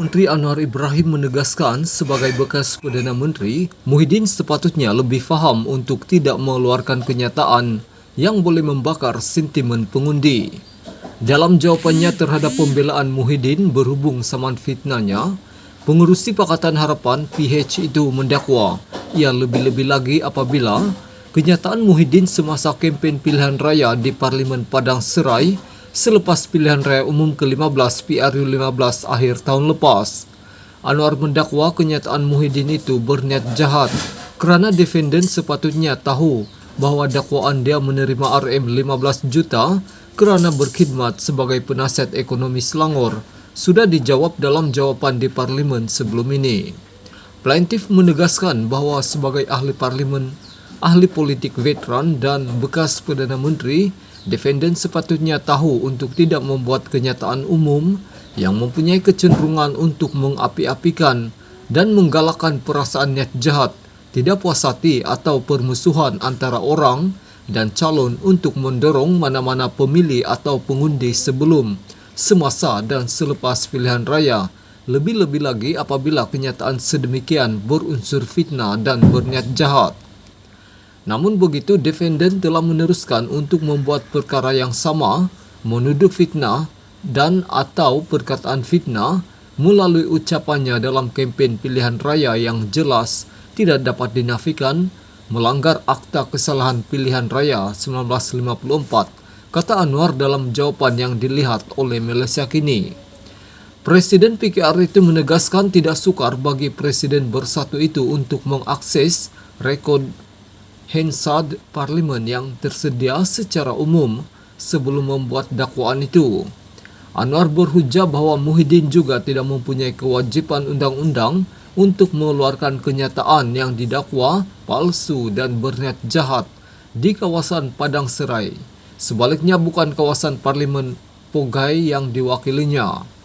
Menteri Anwar Ibrahim menegaskan sebagai bekas Perdana Menteri, Muhyiddin sepatutnya lebih faham untuk tidak mengeluarkan kenyataan yang boleh membakar sentimen pengundi. Dalam jawapannya terhadap pembelaan Muhyiddin berhubung saman fitnahnya, pengerusi Pakatan Harapan PH itu mendakwa ia lebih-lebih lagi apabila kenyataan Muhyiddin semasa kempen pilihan raya di Parlimen Padang Serai selepas pilihan raya umum ke-15 PRU15 akhir tahun lepas. Anwar mendakwa kenyataan Muhyiddin itu berniat jahat kerana defendant sepatutnya tahu bahawa dakwaan dia menerima RM15 juta kerana berkhidmat sebagai penasihat ekonomi Selangor sudah dijawab dalam jawapan di Parlimen sebelum ini. Plaintiff menegaskan bahawa sebagai ahli Parlimen, ahli politik veteran dan bekas Perdana Menteri, defendant sepatutnya tahu untuk tidak membuat kenyataan umum yang mempunyai kecenderungan untuk mengapi-apikan dan menggalakkan perasaan niat jahat, tidak puas hati atau permusuhan antara orang dan calon untuk mendorong mana-mana pemilih atau pengundi sebelum, semasa dan selepas pilihan raya, lebih-lebih lagi apabila kenyataan sedemikian berunsur fitnah dan berniat jahat. Namun begitu, defendant telah meneruskan untuk membuat perkara yang sama, menuduh fitnah dan atau perkataan fitnah melalui ucapannya dalam kempen pilihan raya yang jelas tidak dapat dinafikan, melanggar Akta Kesalahan Pilihan Raya 1954, kata Anwar dalam jawapan yang dilihat oleh Malaysia Kini. Presiden PKR itu menegaskan tidak sukar bagi Presiden Bersatu itu untuk mengakses rekod Hansard Parlimen yang tersedia secara umum sebelum membuat dakwaan itu. Anwar berhujah bahawa Muhyiddin juga tidak mempunyai kewajipan undang-undang untuk mengeluarkan kenyataan yang didakwa palsu dan berniat jahat di kawasan Padang Serai. Sebaliknya bukan kawasan Parlimen Pogai yang diwakilinya.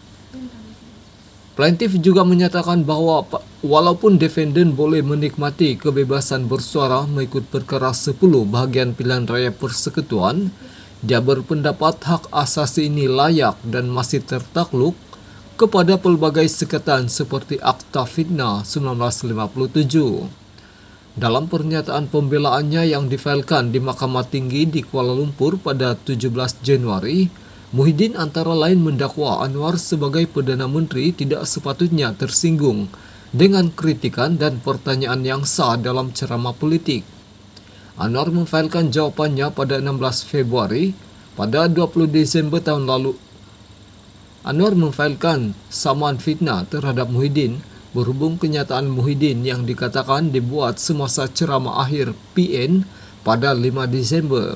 Plaintiff juga menyatakan bahawa walaupun defendant boleh menikmati kebebasan bersuara mengikut perkara 10 bahagian pilihan raya persekutuan, dia berpendapat hak asasi ini layak dan masih tertakluk kepada pelbagai sekatan seperti Akta Fitnah 1957. Dalam pernyataan pembelaannya yang difailkan di Mahkamah Tinggi di Kuala Lumpur pada 17 Januari, Muhyiddin antara lain mendakwa Anwar sebagai Perdana Menteri tidak sepatutnya tersinggung dengan kritikan dan pertanyaan yang sah dalam ceramah politik. Anwar memfailkan jawapannya pada 16 Februari. Pada 20 Disember tahun lalu, Anwar memfailkan samaan fitnah terhadap Muhyiddin berhubung kenyataan Muhyiddin yang dikatakan dibuat semasa ceramah akhir PN pada 5 Disember.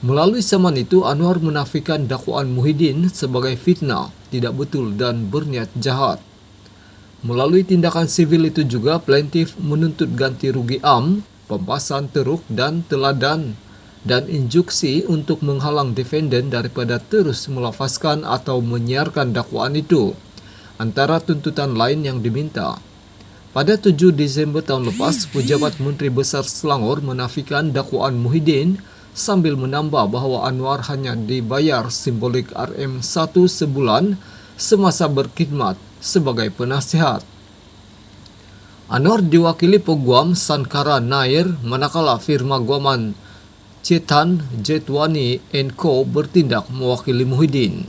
Melalui samaan itu, Anwar menafikan dakwaan Muhyiddin sebagai fitnah, tidak betul dan berniat jahat. Melalui tindakan sivil itu juga, plaintiff menuntut ganti rugi am, pempasan teruk dan teladan, dan injuksi untuk menghalang defendant daripada terus melafazkan atau menyiarkan dakwaan itu, antara tuntutan lain yang diminta. Pada 7 Disember tahun lepas, Pejabat Menteri Besar Selangor menafikan dakwaan Muhyiddin sambil menambah bahawa Anwar hanya dibayar simbolik RM1 sebulan semasa berkhidmat sebagai penasihat. Anwar diwakili Peguam Sankara Nair, manakala firma guaman Chetan Jetwani & Co bertindak mewakili Muhyiddin.